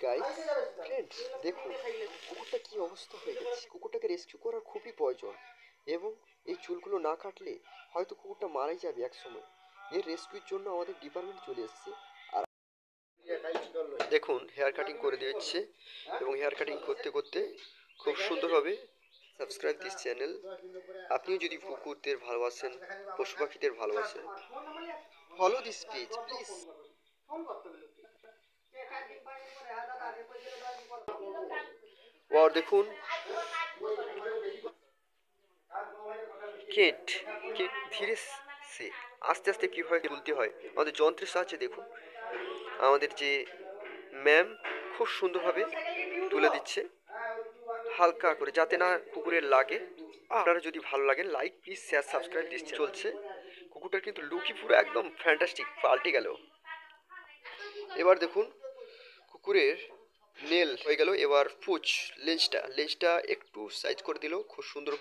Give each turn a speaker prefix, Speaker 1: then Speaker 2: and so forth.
Speaker 1: Guys friends, দেখুন কুকুরটা কি অবস্থা হয়ে গেছে। কুকুরটাকে রেস্কিউ করার খুবই প্রয়োজন এবং এই চুলগুলো না কাটলে হয়তো কুকুরটা মারাই যাবে এক সময়। এর রেস্কিউর জন্য আমাদের ডিপার্টমেন্ট চলে এসেছে। আর দেখুন হেয়ার কাটিং করে দিচ্ছে এবং হেয়ার কাটিং করতে করতে খুব সুন্দরভাবে সাবস্ক্রাইব দিস চ্যানেল। আপনিও যদি কুকুরদের ভালোবাসেন, পশু পাখিদের ভালোবাসেন, ফলো দিস পেজ প্লিজ। और দেখুন কেট কি ধীরে সে আস্তে আস্তে কীভাবে তুলতে হয় আমাদের যন্ত্রের সাহায্যে। দেখুন আমাদের যে ম্যাম খুব সুন্দরভাবে তুলে দিচ্ছে হালকা করে, যাতে না কুকুরের লাগে। আপনারা যদি ভালো লাগেন লাইক প্লিজ শেয়ার সাবস্ক্রাইব দিচ্ছে চলছে। কুকুরটার কিন্তু লুকই পুরো একদম ফ্যান্টাস্টিক, পাল্টে গেল। এবার দেখুন কুকুরের নেল হয়ে গেল। এবার পুচ লেজটা একটু সাইজ করে দিল খুব সুন্দর।